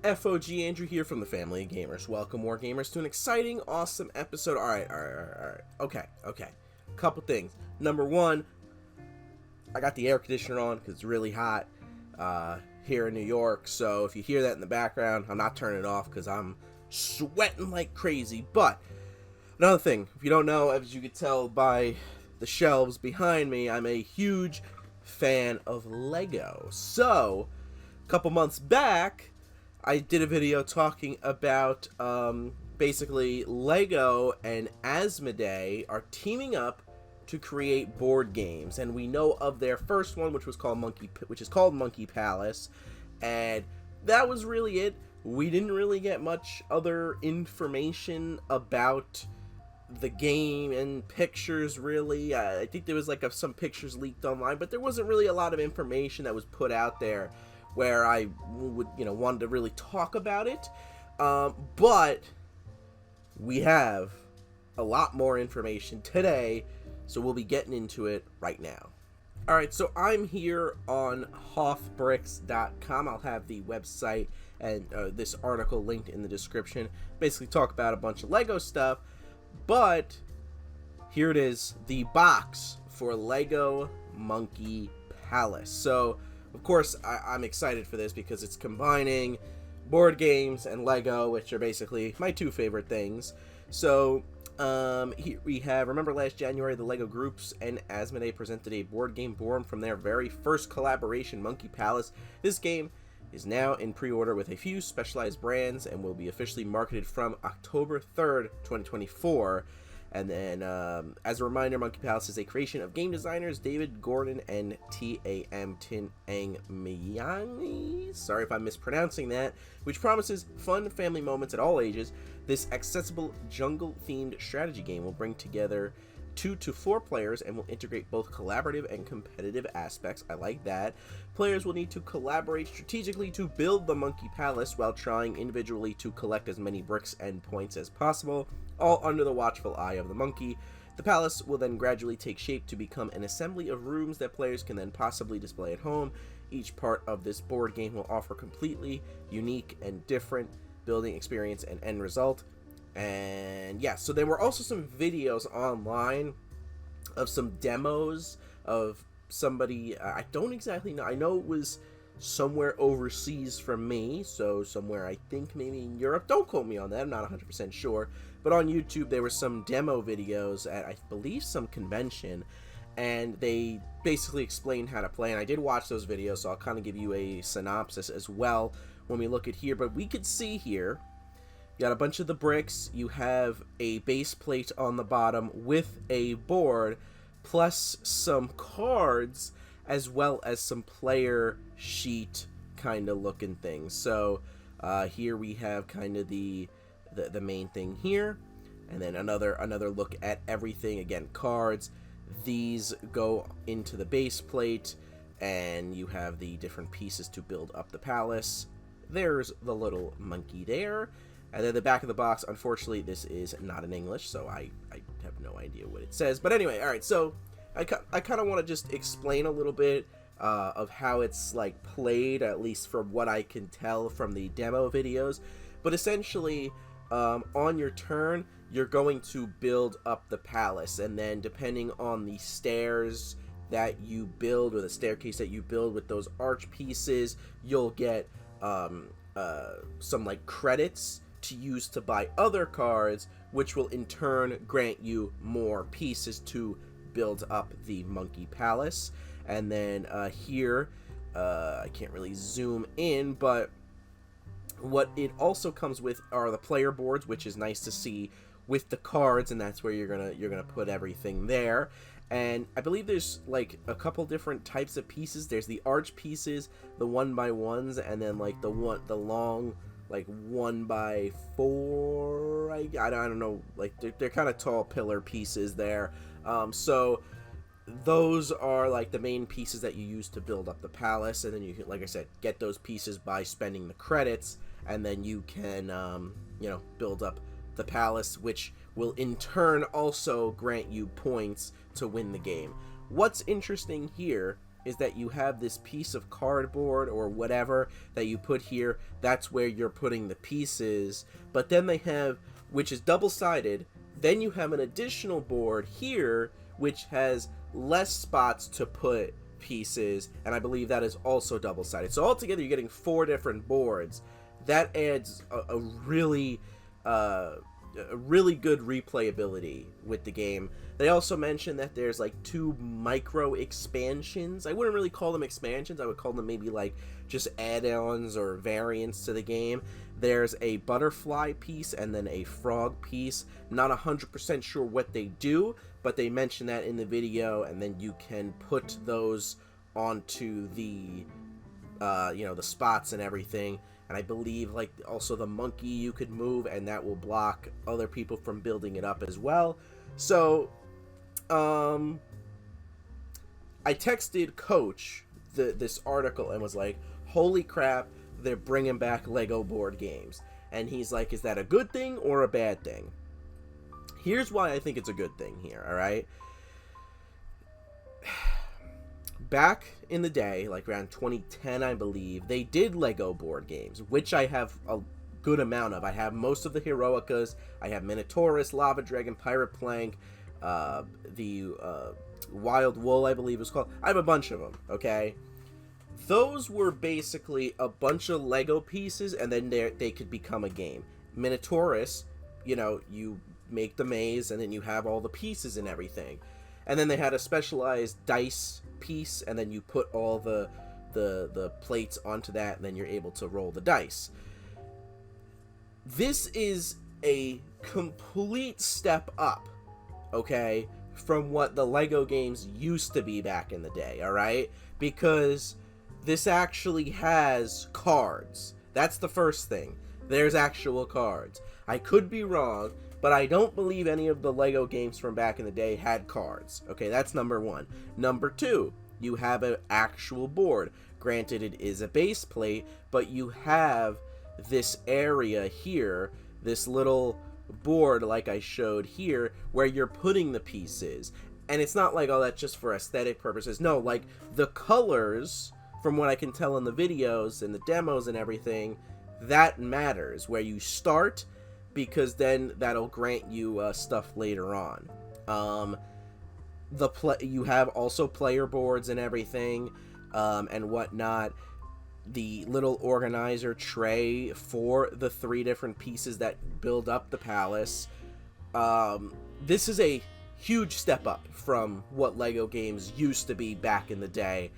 FOG Andrew here from the Family of Gamers. Welcome, War Gamers, to an exciting, awesome episode. Alright. Okay. Couple things. Number one, I got the air conditioner on because it's really hot here in New York. So if you hear that in the background, I'm not turning it off because I'm sweating like crazy. But another thing, if you don't know, as you can tell by the shelves behind me, I'm a huge fan of Lego. So, a couple months back, I did a video talking about basically Lego and Asmodee are teaming up to create board games, and we know of their first one, which is called Monkey Palace, and that was really it. We didn't really get much other information about the game and pictures, really. I think there was some pictures leaked online, but there wasn't really a lot of information that was put out there where I would, wanted to really talk about it. But we have a lot more information today, so we'll be getting into it right now. Alright, so I'm here on hoffbricks.com. I'll have the website and this article linked in the description. Basically talk about a bunch of Lego stuff, but here it is, the box for Lego Monkey Palace. So, of course, I'm excited for this because it's combining board games and Lego, which are basically my two favorite things. So, here we have, remember last January, the Lego Groups and Asmodee presented a board game born from their very first collaboration, Monkey Palace. This game is now in pre-order with a few specialized brands and will be officially marketed from October 3rd, 2024. And then, as a reminder, Monkey Palace is a creation of game designers David Gordon and Tam Tin Ang Miyani. Sorry if I'm mispronouncing that. Which promises fun family moments at all ages. This accessible jungle-themed strategy game will bring together 2 to 4 players and will integrate both collaborative and competitive aspects. I like that. Players will need to collaborate strategically to build the Monkey Palace while trying individually to collect as many bricks and points as possible, all under the watchful eye of the monkey. The palace will then gradually take shape to become an assembly of rooms that players can then possibly display at home. Each part of this board game will offer completely unique and different building experience and end result. And yeah, so there were also some videos online of some demos of somebody, I don't exactly know, I know it was somewhere overseas from me, so somewhere I think maybe in Europe, don't quote me on that, I'm not 100% sure, but on YouTube there were some demo videos at, I believe, some convention, and they basically explained how to play, and I did watch those videos, so I'll kind of give you a synopsis as well when we look at here. But we could see here, you got a bunch of the bricks, you have a base plate on the bottom with a board, plus some cards, as well as some player sheet kind of looking things. So here we have kind of the main thing here, and then another look at everything. Again, cards, these go into the base plate, and you have the different pieces to build up the palace. There's the little monkey there. And then the back of the box, unfortunately, this is not in English, so I have no idea what it says. But anyway, alright, so I kind of want to just explain a little bit of how it's, played, at least from what I can tell from the demo videos. But essentially, on your turn, you're going to build up the palace, and then depending on the stairs that you build, or the staircase that you build with those arch pieces, you'll get some, credits to use to buy other cards, which will in turn grant you more pieces to build up the Monkey Palace. And then here, I can't really zoom in, but what it also comes with are the player boards, which is nice to see with the cards, and that's where you're gonna put everything there. And I believe there's a couple different types of pieces. There's the arch pieces, the 1x1s, and then the long 1x4, I don't know, they're kind of tall pillar pieces there. So those are the main pieces that you use to build up the palace, and then you can, like I said, get those pieces by spending the credits, and then you can build up the palace, which will in turn also grant you points to win the game. What's interesting here is that you have this piece of cardboard or whatever that you put here. That's where you're putting the pieces. But then they have, which is double-sided, then you have an additional board here which has less spots to put pieces, and I believe that is also double-sided. So altogether you're getting 4 different boards. That adds a really good replayability with the game. They also mentioned that there's like 2 micro expansions. I wouldn't really call them expansions. I would call them maybe like just add-ons or variants to the game. There's a butterfly piece and then a frog piece. Not 100% sure what they do, but they mention that in the video, and then you can put those onto the the spots and everything. And I believe like also the monkey you could move, and that will block other people from building it up as well. So I texted Coach this article and was like, holy crap, they're bringing back Lego board games. And he's like, is that a good thing or a bad thing? Here's why I think it's a good thing here, alright? Back in the day, like around 2010, I believe, they did Lego board games, which I have a good amount of. I have most of the Heroicas. I have Minotaurus, Lava Dragon, Pirate Plank, the Wild Wool, I believe it was called. I have a bunch of them, okay? Those were basically a bunch of Lego pieces, and then they could become a game. Minotaurus, you make the maze, and then you have all the pieces and everything. And then they had a specialized dice piece, and then you put all the plates onto that, and then you're able to roll the dice. This is a complete step up, okay, from what the Lego games used to be back in the day, alright? Because this actually has cards. That's the first thing. There's actual cards. I could be wrong, but I don't believe any of the Lego games from back in the day had cards. Okay, that's number 1. Number 2, you have an actual board. Granted, it is a base plate, but you have this area here, this little board like I showed here, where you're putting the pieces. And it's not like, oh, that's just for aesthetic purposes. No, like, the colors, from what I can tell in the videos and the demos and everything, that matters. Where you start, because then that'll grant you stuff later on. You have also player boards and everything, and whatnot. The little organizer tray for the 3 different pieces that build up the palace. This is a huge step up from what Lego games used to be back in the day.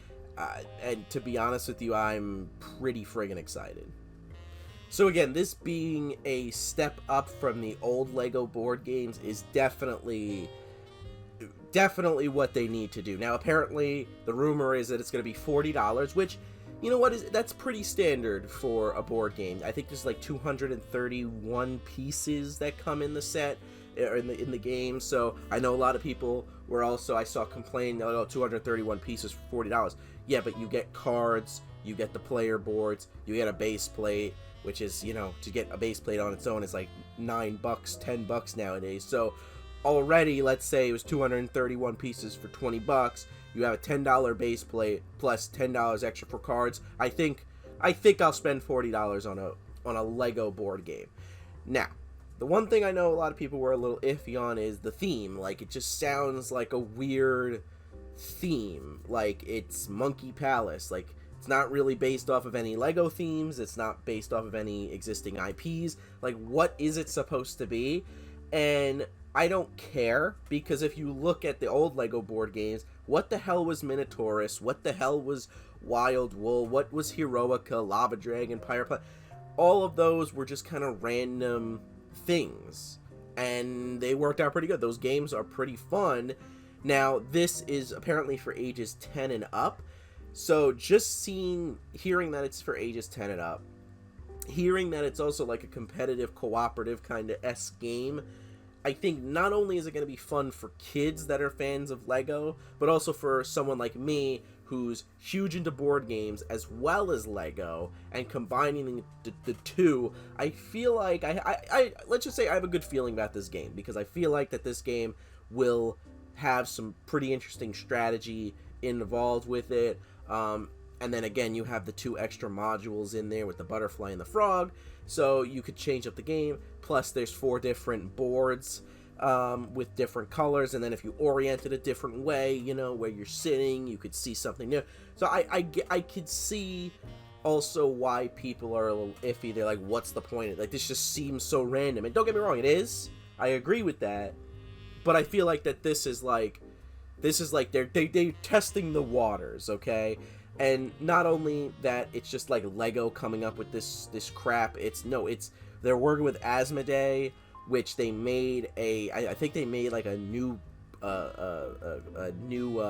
And to be honest with you, I'm pretty friggin' excited. So again, this being a step up from the old Lego board games is definitely what they need to do. Now, apparently, the rumor is that it's going to be $40, which, you know what, that's pretty standard for a board game. I think there's like 231 pieces that come in the set, or in the game. So I know a lot of people were also, I saw complaining, oh, 231 pieces for $40. Yeah, but you get cards, you get the player boards, you get a base plate, which is, to get a base plate on its own is like $9, $10 nowadays. So already, let's say it was 231 pieces for $20. You have a $10 base plate plus $10 extra for cards. I think I'll spend $40 on a Lego board game. Now, the one thing I know a lot of people were a little iffy on is the theme. Like, it just sounds like a weird theme. Like, it's Monkey Palace. Like, it's not really based off of any Lego themes. It's not based off of any existing IPs. Like, what is it supposed to be? And I don't care, because if you look at the old Lego board games, what the hell was Minotaurus? What the hell was Wild Wool? What was Heroica, Lava Dragon, Pirate Plank? All of those were just kind of random things, and they worked out pretty good. Those games are pretty fun. Now, this is apparently for ages 10 and up. So just hearing that it's for ages 10 and up, hearing that it's also like a competitive, cooperative kind of S game, I think not only is it going to be fun for kids that are fans of Lego, but also for someone like me who's huge into board games as well as Lego, and combining the two, I feel like I let's just say I have a good feeling about this game, because I feel like that this game will have some pretty interesting strategy involved with it. And then again, you have the 2 extra modules in there with the butterfly and the frog, so you could change up the game. Plus, there's 4 different boards with different colors, and then if you orient it a different way, you know, where you're sitting, you could see something new. So I could see also why people are a little iffy. They're like, what's the point? Like, this just seems so random. And don't get me wrong, it is. I agree with that. But I feel like that this is like they're testing the waters, okay? And not only that, it's just like Lego coming up with this crap. They're working with Asmodee, which they made I think they made like a new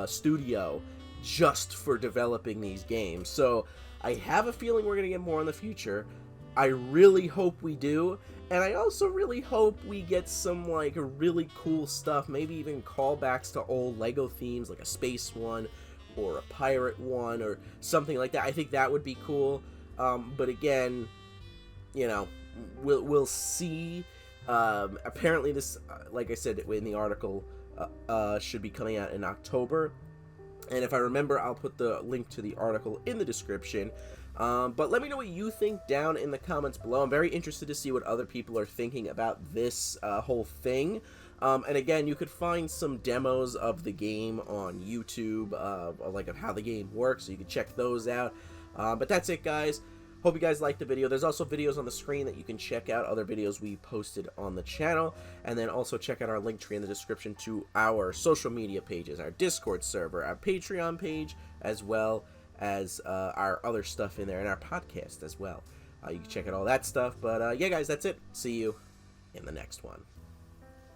studio just for developing these games. So I have a feeling we're gonna get more in the future. I really hope we do, and I also really hope we get some like really cool stuff, maybe even callbacks to old Lego themes, like a space one or a pirate one or something like that. I think that would be cool. But again, you know, we'll see. Apparently this, like I said in the article, should be coming out in October. And if I remember, I'll put the link to the article in the description. But let me know what you think down in the comments below. I'm very interested to see what other people are thinking about this whole thing. And again, you could find some demos of the game on YouTube, like of how the game works, so you can check those out. But that's it, guys. Hope you guys liked the video. There's also videos on the screen that you can check out, other videos we posted on the channel. And then also check out our link tree in the description to our social media pages, our Discord server, our Patreon page, as well as our other stuff in there, and our podcast as well. You can check out all that stuff. But yeah, guys, that's it. See you in the next one.